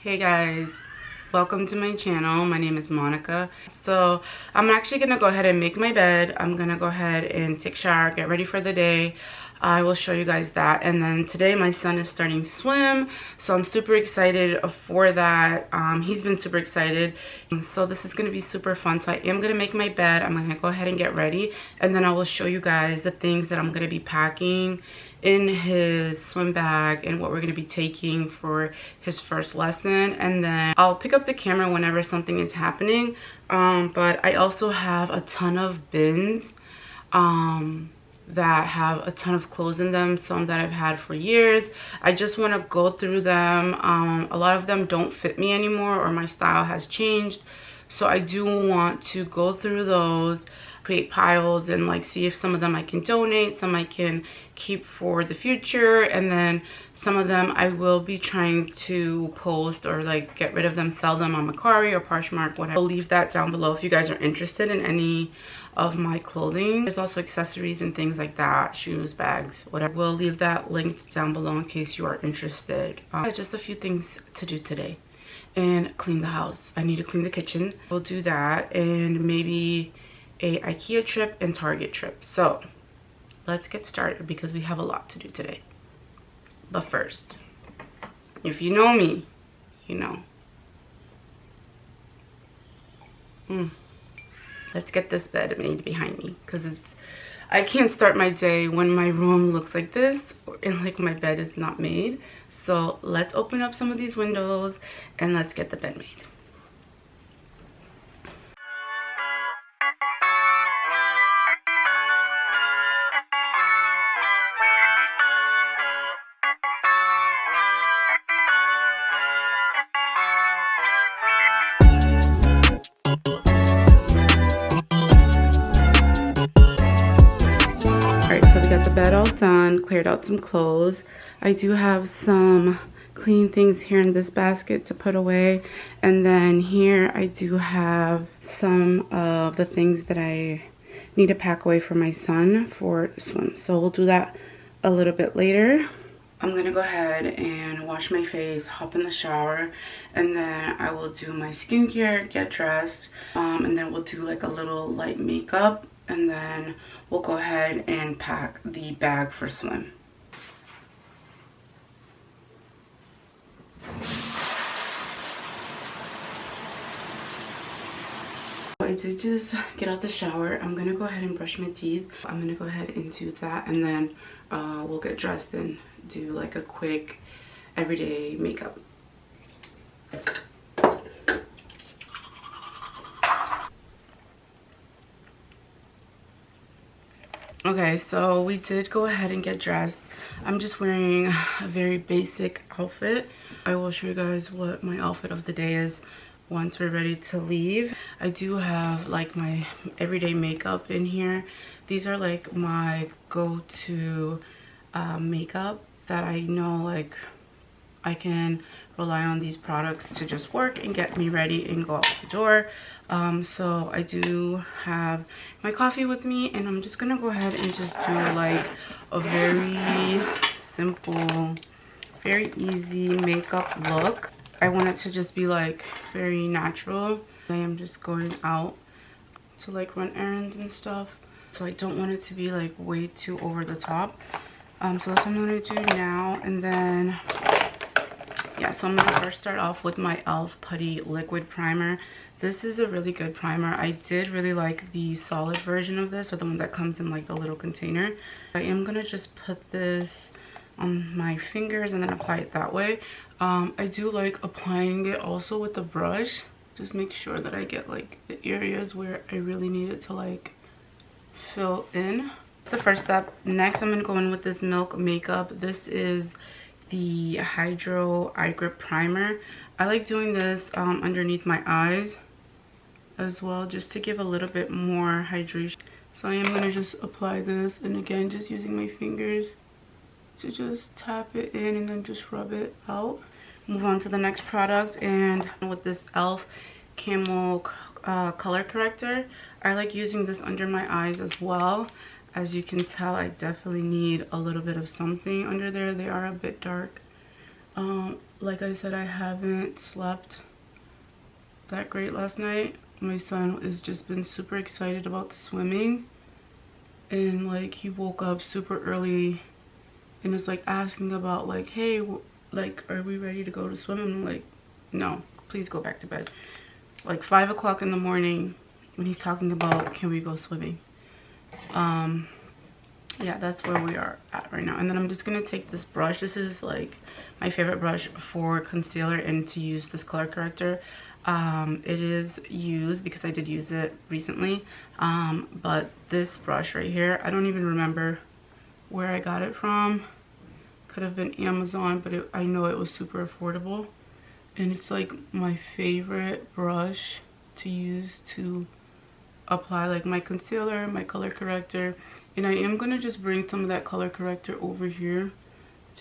Hey guys, welcome to my channel. My name is Monica. So I'm actually gonna go ahead and make my bed. I'm gonna go ahead and take a shower, get ready for the day. I will show you guys that. And then today my son is starting swim, so I'm super excited for that. He's been super excited. So this is gonna be super fun. So I am gonna make my bed. I'm gonna go ahead and get ready, and then I will show you guys the things that I'm gonna be packing in his swim bag and what we're going to be taking for his first lesson. And then I'll pick up the camera whenever something is happening. But I also have a ton of bins that have a ton of clothes in them, some that I've had for years. I just want to go through them. A lot of them don't fit me anymore, or my style has changed, so I do want to go through those, create piles, and like see if some of them I can donate, some I can keep for the future, and then some of them I will be trying to post or like get rid of them, sell them on Mercari or Poshmark, whatever. I'll leave that down below if you guys are interested in any of my clothing. There's also accessories and things like that, shoes, bags, whatever. We'll leave that linked down below in case you are interested. Just a few things to do today. And clean the house. I need to clean the kitchen. We'll do that, and maybe a IKEA trip and Target trip. So let's get started because we have a lot to do today. But first, if you know me, you know. Let's get this bed made behind me, because I can't start my day when my room looks like this and like my bed is not made. So let's open up some of these windows and let's get the bed made. Alright, so we got the bed all done, cleared out some clothes. I do have some clean things here in this basket to put away, and then here I do have some of the things that I need to pack away for my son for swim. So we'll do that a little bit later. I'm gonna go ahead and wash my face, hop in the shower, and then I will do my skincare, get dressed, and then we'll do like a little light makeup, and then we'll go ahead and pack the bag for swim. I did just get out the shower. I'm gonna go ahead and brush my teeth. I'm gonna go ahead and do that, and then we'll get dressed and do like a quick everyday makeup. Okay, so we did go ahead and get dressed. I'm just wearing a very basic outfit. I will show you guys what my outfit of the day is once we're ready to leave. I do have like my everyday makeup in here. These are like my go-to makeup that I know like I can rely on these products to just work and get me ready and go out the door. So I do have my coffee with me, and I'm just gonna go ahead and just do like a very simple, very easy makeup look. I want it to just be like very natural. I am just going out to like run errands and stuff, so I don't want it to be like way too over the top. So that's what I'm gonna do now. And then yeah, so I'm gonna first start off with my e.l.f. Putty Liquid Primer. This is a really good primer. I did really like the solid version of this, or the one that comes in like the little container. I am gonna just put this on my fingers and then apply it that way. I do like applying it also with the brush. Just make sure that I get like the areas where I really need it to like fill in. That's the first step. Next, I'm gonna go in with this Milk Makeup. This is the Hydro Eye Grip Primer. I like doing this underneath my eyes as well, just to give a little bit more hydration. So I am gonna just apply this, and again, just using my fingers to just tap it in and then just rub it out. Move on to the next product, and with this e.l.f. Camel color corrector. I like using this under my eyes as well. As you can tell, I definitely need a little bit of something under there. They are a bit dark. Like I said, I haven't slept that great last night. My son has just been super excited about swimming, and like he woke up super early and is like asking about like, hey, like, are we ready to go to swim? I'm like, no, please go back to bed. Like 5 o'clock in the morning when he's talking about, can we go swimming? Yeah, that's where we are at right now. And then I'm just gonna take this brush. This is like my favorite brush for concealer and to use this color corrector. It is used because I did use it recently, but this brush right here, I don't even remember where I got it from. Could have been Amazon, but I know it was super affordable, and it's like my favorite brush to use to apply like my concealer, my color corrector. And I am gonna just bring some of that color corrector over here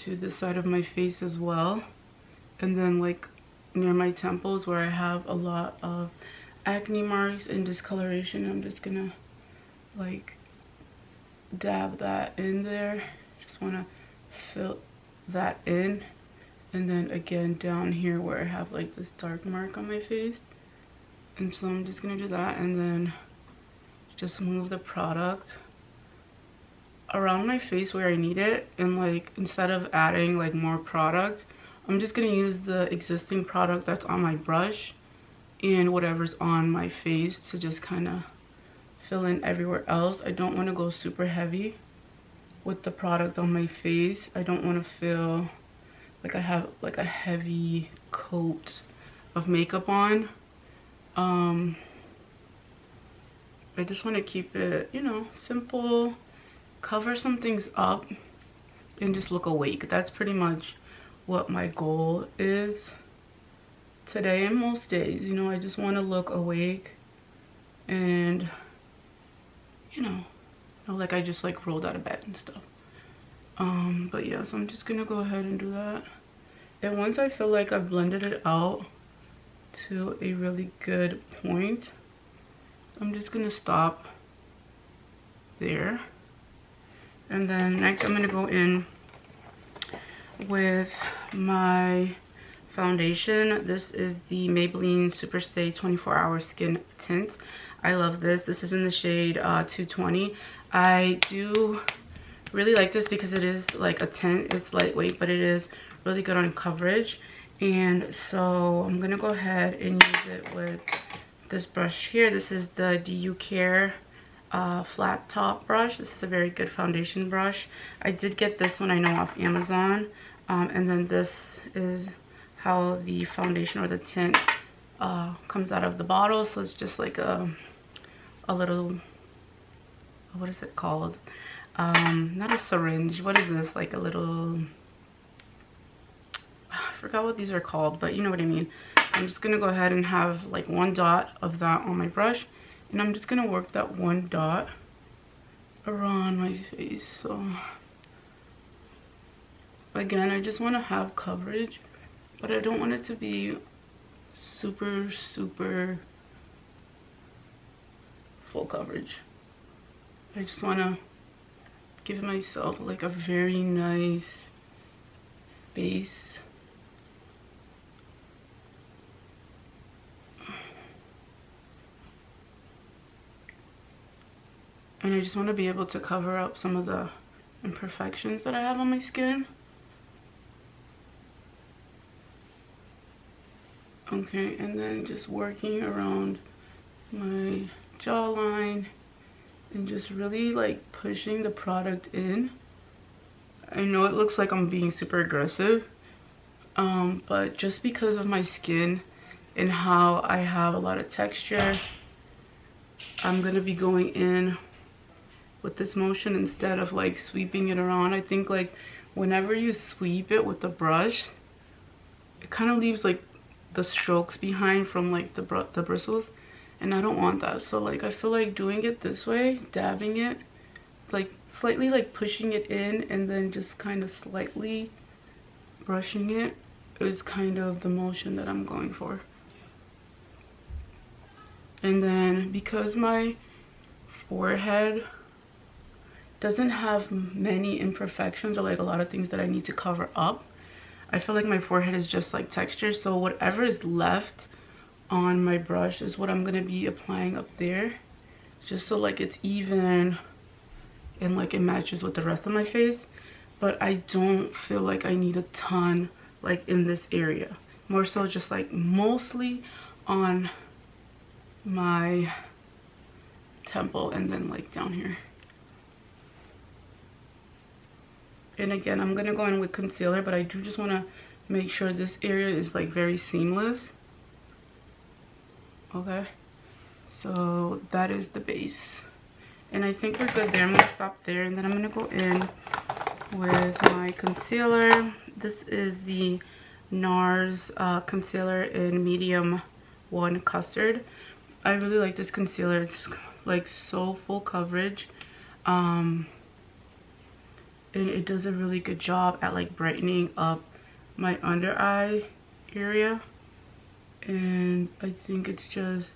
to the side of my face as well, and then like near my temples where I have a lot of acne marks and discoloration. I'm just gonna like dab that in there. Just want to fill that in. And then again down here where I have like this dark mark on my face. And so I'm just gonna do that, and then just move the product around my face where I need it. And like instead of adding like more product, I'm just gonna use the existing product that's on my brush and whatever's on my face to just kind of fill in everywhere else. I don't want to go super heavy with the product on my face. I don't want to feel like I have like a heavy coat of makeup on. I just want to keep it, you know, simple, cover some things up, and just look awake. That's pretty much what my goal is today and most days. You know, I just want to look awake and, you know, like I just like rolled out of bed and stuff. But yeah, so I'm just gonna go ahead and do that. And once I feel like I've blended it out to a really good point, I'm just gonna stop there. And then next I'm gonna go in with my foundation. This is the Maybelline Superstay 24-Hour Skin Tint. I love this. This is in the shade 220. I do really like this because it is like a tint. It's lightweight, but it is really good on coverage. And so I'm gonna go ahead and use it with this brush here. This is the DU Care flat top brush. This is a very good foundation brush. I did get this one, I know, off Amazon. And then this is how the foundation or the tint comes out of the bottle. So it's just like a little, what is it called? Not a syringe. What is this? Like a little, I forgot what these are called, but you know what I mean. So I'm just gonna go ahead and have like one dot of that on my brush, and I'm just gonna work that one dot around my face. So again, I just want to have coverage, but I don't want it to be super full coverage. I just want to give myself like a very nice base. And I just want to be able to cover up some of the imperfections that I have on my skin. Okay, and then just working around my jawline and just really like pushing the product in. I know it looks like I'm being super aggressive, but just because of my skin and how I have a lot of texture, I'm gonna be going in with this motion instead of like sweeping it around. I think like whenever you sweep it with the brush, it kind of leaves like the strokes behind from like the bristles, and I don't want that. So like I feel like doing it this way, dabbing it, like slightly like pushing it in and then just kind of slightly brushing it is kind of the motion that I'm going for. And then because my forehead doesn't have many imperfections or like a lot of things that I need to cover up, I feel like my forehead is just like texture, so whatever is left on my brush is what I'm gonna be applying up there, just so like it's even and like it matches with the rest of my face. But I don't feel like I need a ton like in this area, more so just like mostly on my temple and then like down here. And again, I'm gonna go in with concealer, but I do just want to make sure this area is like very seamless. Okay, so that is the base, and I think we're good there. I'm gonna stop there, and then I'm gonna go in with my concealer. This is the NARS concealer in medium 1 custard. I really like this concealer. It's like so full coverage, and it does a really good job at like brightening up my under eye area, and I think it's just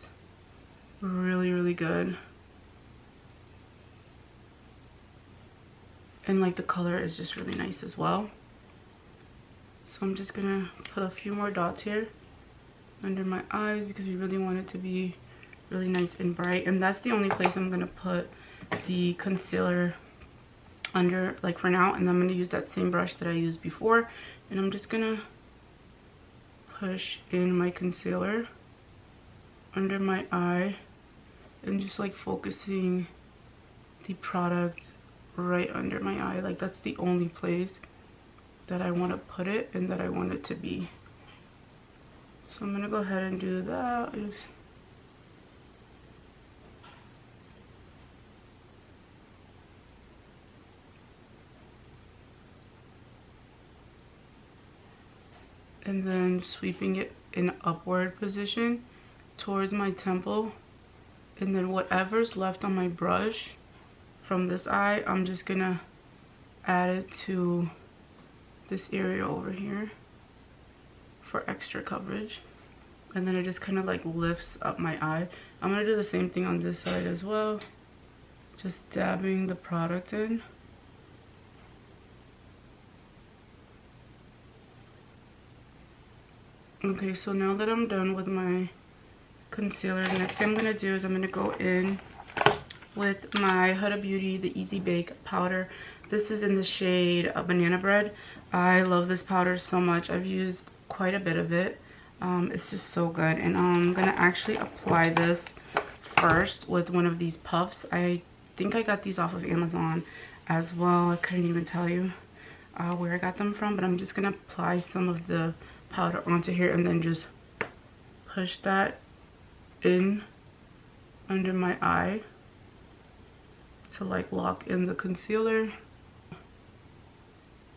really good. And like the color is just really nice as well. So I'm just gonna put a few more dots here under my eyes because we really want it to be really nice and bright. And that's the only place I'm gonna put the concealer under, like for now. And I'm gonna use that same brush that I used before, and I'm just gonna push in my concealer under my eye and just like focusing the product right under my eye. Like that's the only place that I want to put it and that I want it to be. So I'm gonna go ahead and do that. And then sweeping it in upward position towards my temple, and then whatever's left on my brush from this eye, I'm just gonna add it to this area over here for extra coverage. And then it just kind of like lifts up my eye. I'm gonna do the same thing on this side as well, just dabbing the product in. Okay, so now that I'm done with my concealer, the next thing I'm gonna do is I'm gonna go in with my Huda Beauty, the Easy Bake powder. This is in the shade Banana Bread. I love this powder so much. I've used quite a bit of it. It's just so good. And I'm gonna actually apply this first with one of these puffs. I think I got these off of Amazon as well. I couldn't even tell you where I got them from, but I'm just gonna apply some of the powder onto here and then just push that in under my eye to like lock in the concealer.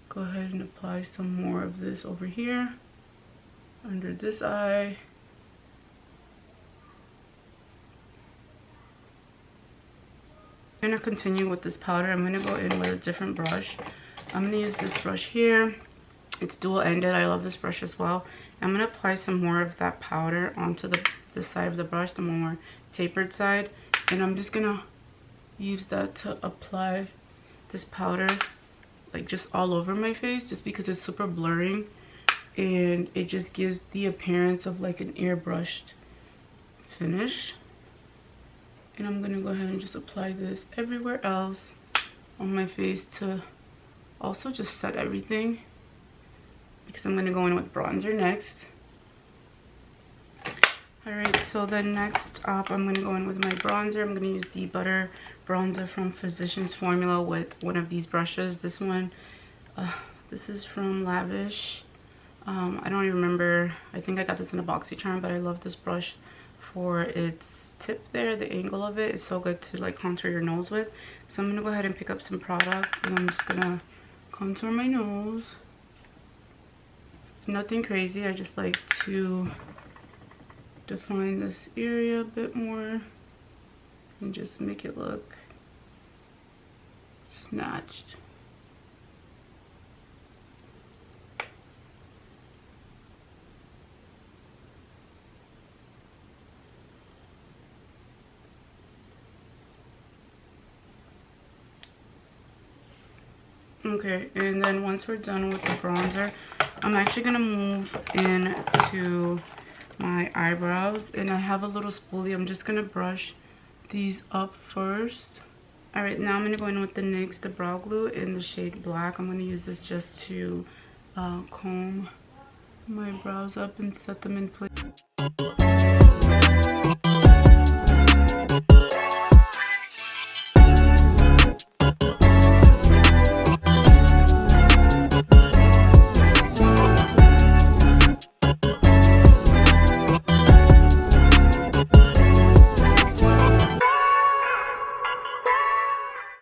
Go ahead and apply some more of this over here under this eye. I'm gonna continue with this powder. I'm gonna go in with a different brush. I'm gonna use this brush here. It's dual-ended. I love this brush as well. I'm gonna apply some more of that powder onto this side of the brush, the more tapered side, and I'm just gonna use that to apply this powder like just all over my face, just because it's super blurring and it just gives the appearance of like an airbrushed finish. And I'm gonna go ahead and just apply this everywhere else on my face to also just set everything, because I'm gonna go in with bronzer next. Alright, so then next up I'm gonna go in with my bronzer. I'm gonna use the Butter Bronzer from Physicians Formula with one of these brushes. This one, this is from Lavish. I don't even remember. I think I got this in a BoxyCharm, but I love this brush for its tip there. The angle of it is so good to like contour your nose with. So I'm gonna go ahead and pick up some product, and I'm just gonna contour my nose. Nothing crazy. I just like to define this area a bit more and just make it look snatched. Okay, and then once we're done with the bronzer, I'm actually gonna move into my eyebrows, and I have a little spoolie. I'm just gonna brush these up first. All right, now I'm gonna go in with the NYX, the brow glue in the shade Black. I'm gonna use this just to comb my brows up and set them in place.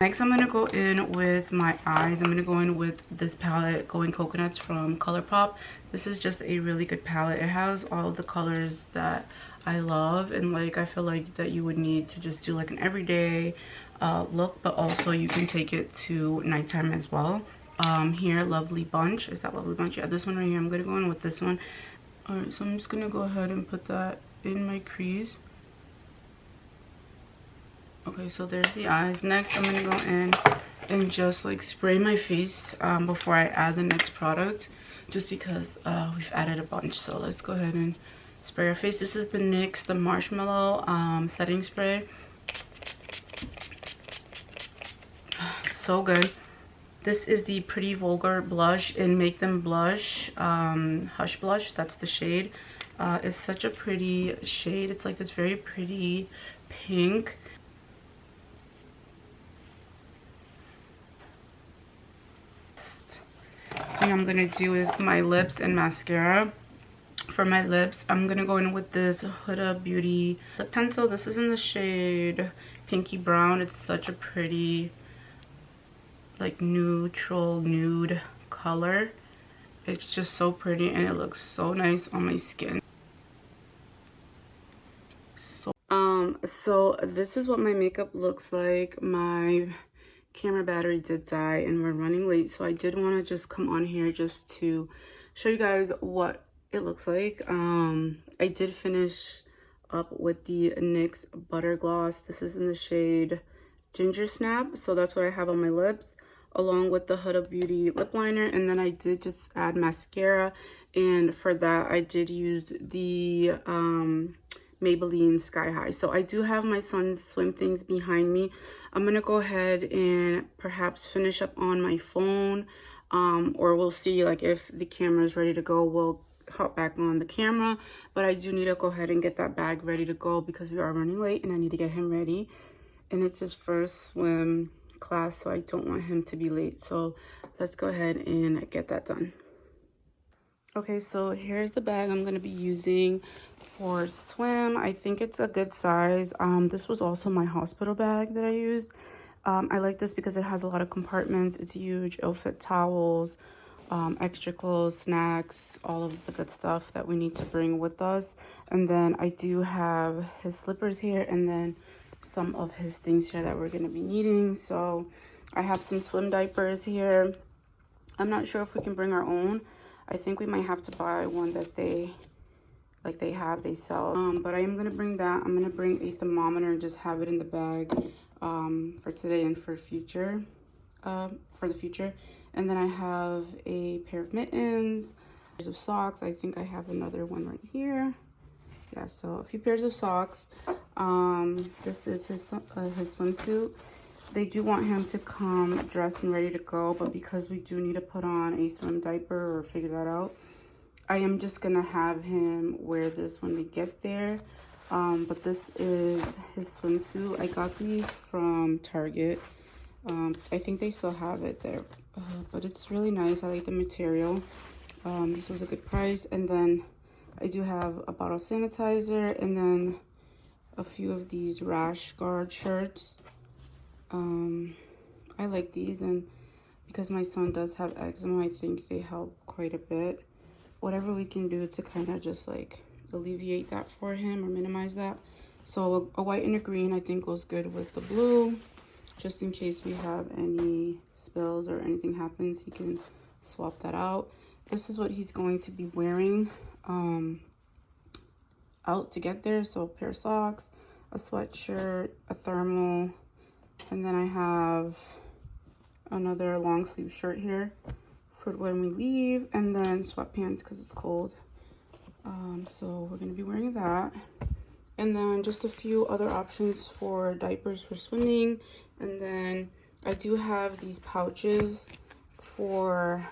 Next, I'm gonna go in with my eyes. I'm gonna go in with this palette, Going Coconuts from ColourPop. This is just a really good palette. It has all the colors that I love, and like I feel like that you would need to just do like an everyday look, but also you can take it to nighttime as well. Here, Lovely Bunch. Is that Lovely Bunch? Yeah, this one right here. I'm gonna go in with this one. All right, so I'm just gonna go ahead and put that in my crease. Okay, so there's the eyes. Next, I'm gonna go in and just like spray my face before I add the next product, just because we've added a bunch. So let's go ahead and spray our face. This is the NYX, the Marshmallow setting spray. So good. This is the Pretty Vulgar blush in Make Them Blush, Hush Blush. That's the shade. It's such a pretty shade. It's like this very pretty pink. Thing I'm gonna do is my lips and mascara. For my lips, I'm gonna go in with this Huda Beauty lip pencil. This is in the shade Pinky Brown. It's such a pretty like neutral nude color. It's just so pretty and it looks so nice on my skin. So this is what my makeup looks like. My camera battery did die and we're running late, so I did want to just come on here just to show you guys what it looks like. I did finish up with the NYX Butter Gloss. This is in the shade Ginger Snap, so that's what I have on my lips, along with the Huda Beauty lip liner. And then I did just add mascara, and for that I did use the Maybelline Sky High. So I do have my son's swim things behind me. I'm gonna go ahead and perhaps finish up on my phone, or we'll see, like if the camera is ready to go, we'll hop back on the camera. But I do need to go ahead and get that bag ready to go because we are running late and I need to get him ready. And it's his first swim class, so I don't want him to be late. So let's go ahead and get that done. Okay, so here's the bag I'm going to be using for swim. I think it's a good size. This was also my hospital bag that I used. I like this because it has a lot of compartments. It's huge. It'll fit towels, extra clothes, snacks, all of the good stuff that we need to bring with us. And then I do have his slippers here, and then some of his things here that we're going to be needing. So I have some swim diapers here. I'm not sure if we can bring our own. I think we might have to buy one that they sell. But I am gonna bring that. I'm gonna bring a thermometer and just have it in the bag for today and for the future. And then I have a pair of mittens, pairs of socks. I think I have another one right here. Yeah, so a few pairs of socks. This is his swimsuit. They do want him to come dressed and ready to go, but because we do need to put on a swim diaper or figure that out, I am just gonna have him wear this when we get there. But this is his swimsuit. I got these from Target. I think they still have it there, but it's really nice. I like the material. This was a good price. And then I do have a bottle of sanitizer, and then a few of these rash guard shirts. I like these, and because my son does have eczema, I think they help quite a bit. Whatever we can do to kind of just like alleviate that for him or minimize that. So a white and a green I think goes good with the blue, just in case we have any spills or anything happens, he can swap that out. This is what he's going to be wearing out to get there. So a pair of socks, a sweatshirt, a thermal, and then I have another long sleeve shirt here for when we leave, and then sweatpants because it's cold. So we're gonna be wearing that. And then just a few other options for diapers for swimming. And then I do have these pouches for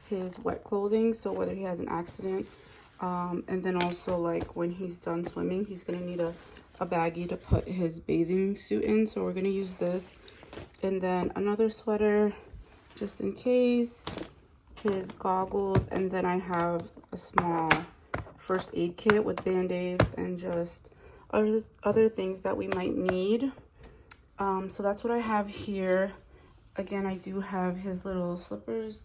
his wet clothing, so whether he has an accident, and then also like when he's done swimming, he's gonna need a baggie to put his bathing suit in, so we're gonna use this. And then another sweater just in case, his goggles, and then I have a small first aid kit with band-aids and just other things that we might need. So that's what I have here. Again, I do have his little slippers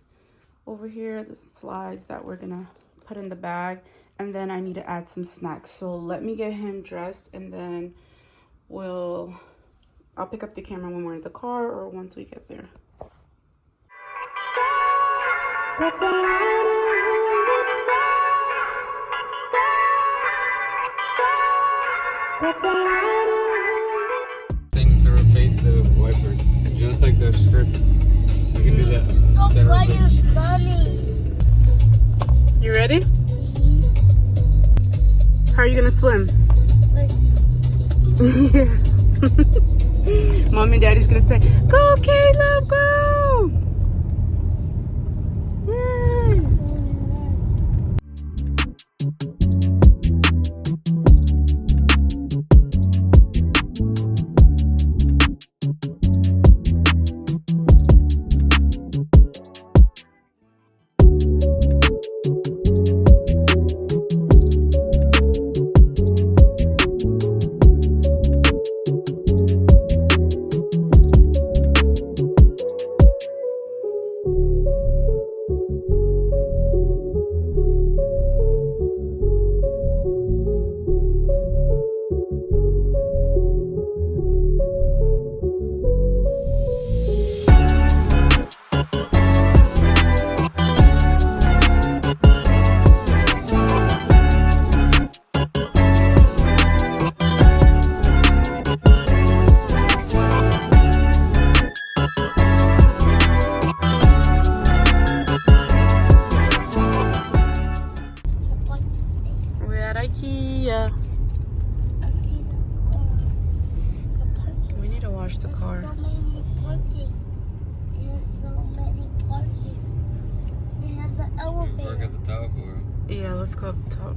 over here, the slides that we're gonna put in the bag, and then I need to add some snacks. So let me get him dressed, and then I'll pick up the camera when we're in the car or once we get there. Things to replace the wipers, just like the strips. We can do that. You ready? How are you gonna swim? Yeah. Mom and Daddy's gonna say, "Go, Caleb, go!" Yay! We're at IKEA. I see the car. The parking. We need to wash the car. So many parking. It has so many parkings. It has an Park elevator. at the top, or Yeah, let's go up top.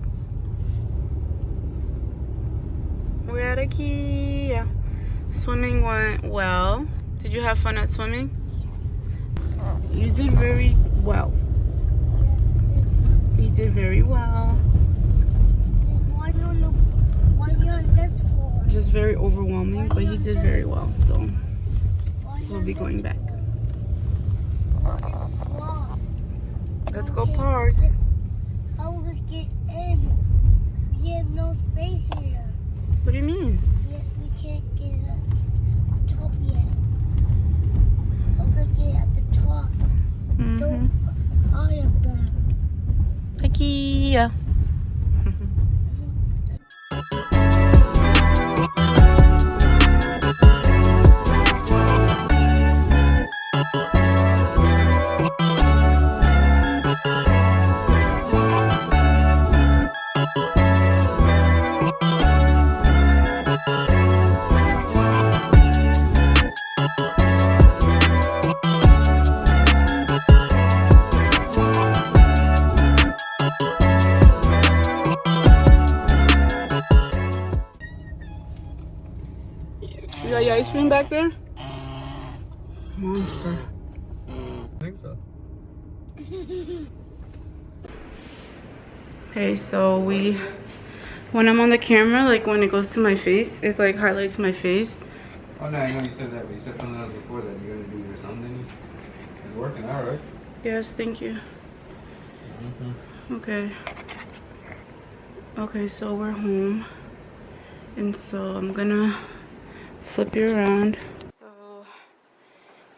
We're at IKEA. Swimming went well. Did you have fun at swimming? Yes. You did very well. Yes, it did. You did very well. There's one on this floor. Just very overwhelming, but he did very well. So One we'll on be this going back. floor. Let's go park. How will we get in? We have no space here. What do you mean? We can't get at the top yet. How will we get at the top? So high up there. IKEA. You got your ice cream back there? Monster. I think so. Okay, so when I'm on the camera, like when it goes to my face, it like highlights my face. Oh no, I know you said that, but you said something else before that. You're gonna do your something. It's working out, right? Yes, thank you. Okay. Okay, so we're home. And so I'm gonna flip you around. So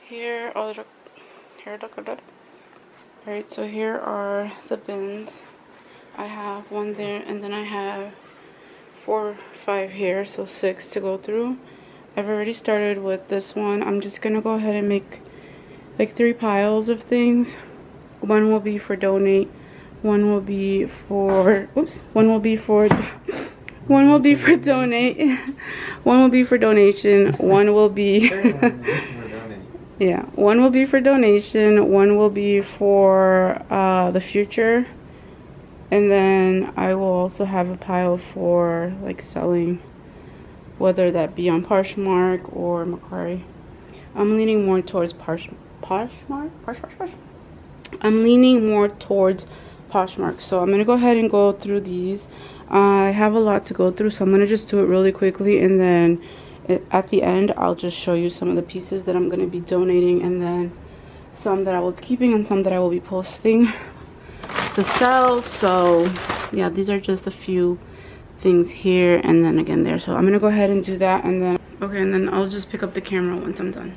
here are Alright, so here are the bins. I have one there, and then I have 4 or 5 here, so 6 to go through. I've already started with this one. I'm just gonna go ahead and make like 3 piles of things. one will be for donate, one will be for, oops, one will be for, one will be for donate, one will be for donation, one will be, yeah, one will be for donation, one will be for the future, and then I will also have a pile for like selling, whether that be on Poshmark or Macquarie. I'm leaning more towards Poshmark. I'm leaning more towards Poshmark. So I'm gonna go ahead and go through these. I have a lot to go through, so I'm gonna just do it really quickly, and then at the end I'll just show you some of the pieces that I'm gonna be donating, and then some that I will be keeping and some that I will be posting to sell. So yeah, these are just a few things here and then again there. So I'm gonna go ahead and do that, and then okay, and then I'll just pick up the camera once I'm done.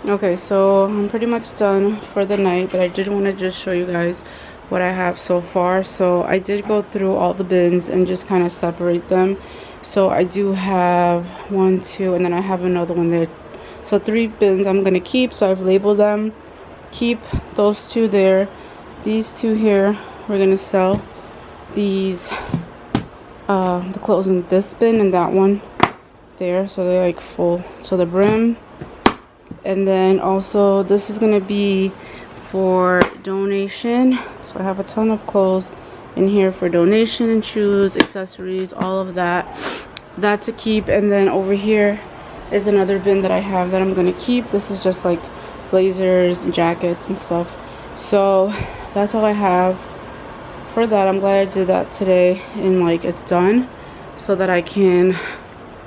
Okay, so I'm pretty much done for the night, but I did want to just show you guys what I have so far. So I did go through all the bins and just kind of separate them. So I do have 1, 2, and then I have another one there. So 3 bins I'm gonna keep. So I've labeled them. Keep those 2 there. These 2 here we're gonna sell. These the clothes in this bin and that one there, so they're like full, so the brim. And then also this is gonna be for donation. So I have a ton of clothes in here for donation, and shoes, accessories, all of that to keep. And then over here is another bin that I have that I'm gonna keep. This is just like blazers and jackets and stuff. So that's all I have for that. I'm glad I did that today and like it's done, so that I can,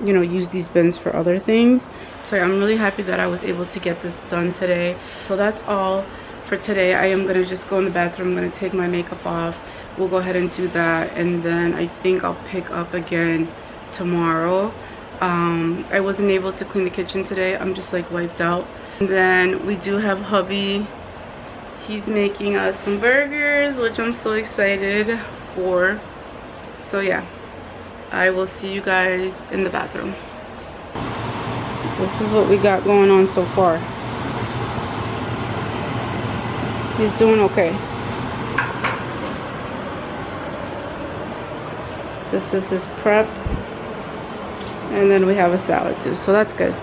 you know, use these bins for other things. So yeah, I'm really happy that I was able to get this done today. So that's all for today. I am gonna just go in the bathroom. I'm gonna take my makeup off. We'll go ahead and do that, and then I think I'll pick up again tomorrow. I wasn't able to clean the kitchen today. I'm just like wiped out. And then we do have hubby. He's making us some burgers, which I'm so excited for. So yeah, I will see you guys in the bathroom. This is what we got going on so far. He's doing okay. This is his prep. And then we have a salad too, so that's good.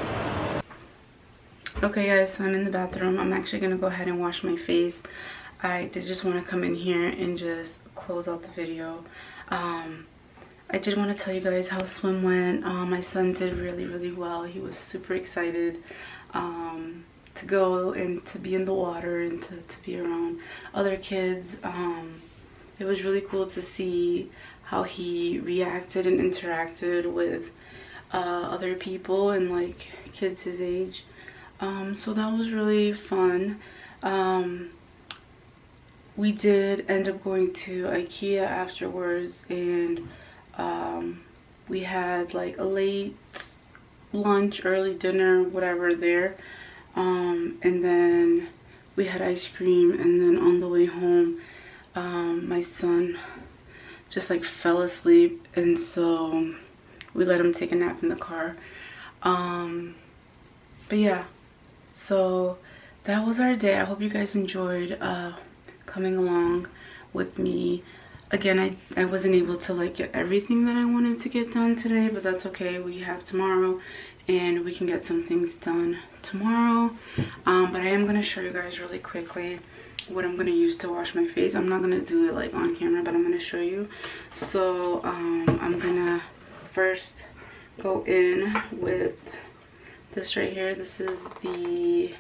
Okay guys, so I'm in the bathroom. I'm actually gonna go ahead and wash my face. I did just want to come in here and just close out the video. I did want to tell you guys how swim went. My son did really well. He was super excited to go and to be in the water and to be around other kids. It was really cool to see how he reacted and interacted with other people and like kids his age. So that was really fun. We did end up going to IKEA afterwards, and we had like a late lunch, early dinner, whatever there, and then we had ice cream, and then on the way home my son just like fell asleep, and so we let him take a nap in the car. But yeah, so that was our day. I hope you guys enjoyed coming along with me. Again, I wasn't able to like get everything that I wanted to get done today, but that's okay. We have tomorrow and we can get some things done tomorrow. But I am going to show you guys really quickly what I'm going to use to wash my face. I'm not going to do it like on camera, but I'm going to show you. So I'm going to first go in with this right here. This is the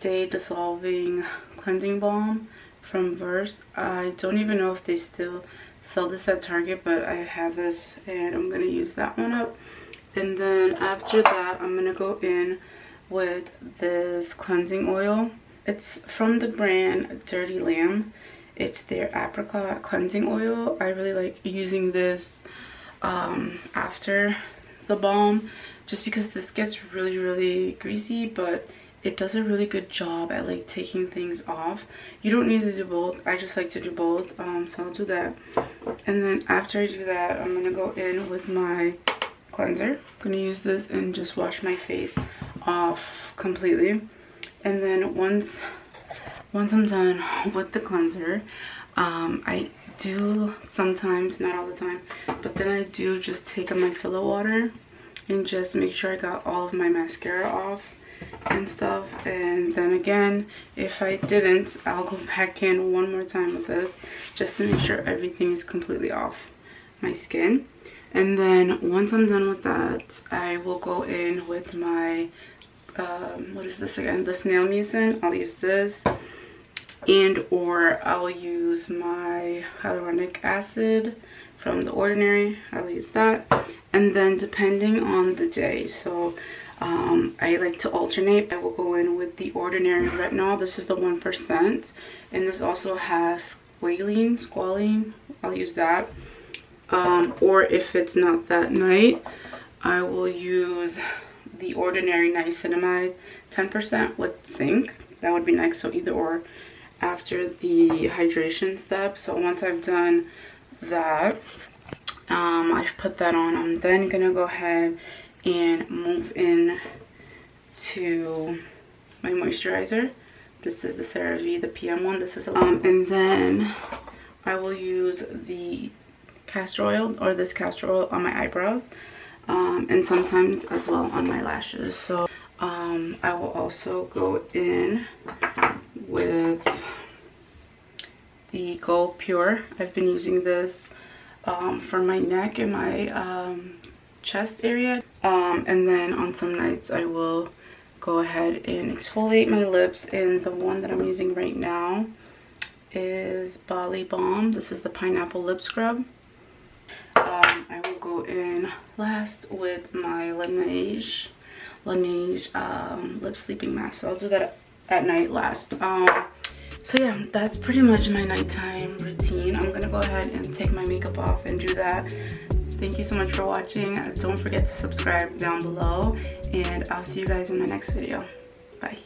Day Dissolving Cleansing Balm from Verse. I don't even know if they still sell this at Target, but I have this and I'm going to use that one up. And then after that, I'm going to go in with this cleansing oil. It's from the brand Dirty Lamb. It's their apricot cleansing oil. I really like using this after the balm, just because this gets really greasy, but it does a really good job at like taking things off. You don't need to do both. I just like to do both, so I'll do that. And then after I do that, I'm gonna go in with my cleanser. I'm gonna use this and just wash my face off completely. And then once once I'm done with the cleanser, I do sometimes, not all the time, but then I do just take a micellar water and just make sure I got all of my mascara off and stuff. And then again, if I didn't, I'll go back in one more time with this just to make sure everything is completely off my skin. And then once I'm done with that, I will go in with my what is this again, the snail mucin. I'll use this, and or I'll use my hyaluronic acid from The Ordinary. I'll use that. And then depending on the day, so I like to alternate. I will go in with The Ordinary retinol. This is the 1%, and this also has squalene. I'll use that. Or if it's not that night, I will use The Ordinary niacinamide 10% with zinc. That would be nice. So either or after the hydration step. So once I've done that, I've put that on, I'm then gonna go ahead and move in to my moisturizer. This is the CeraVe, the PM one. This is and then I will use the castor oil, or this castor oil, on my eyebrows, and sometimes as well on my lashes. So I will also go in with the Go Pure. I've been using this for my neck and my chest area, and then on some nights I will go ahead and exfoliate my lips, and the one that I'm using right now is Bali Balm. This is the pineapple lip scrub. I will go in last with my Laneige lip sleeping mask. So I'll do that at night last. So yeah, that's pretty much my nighttime routine. I'm gonna go ahead and take my makeup off and do that. Thank you so much for watching. Don't forget to subscribe down below, and I'll see you guys in my next video. Bye.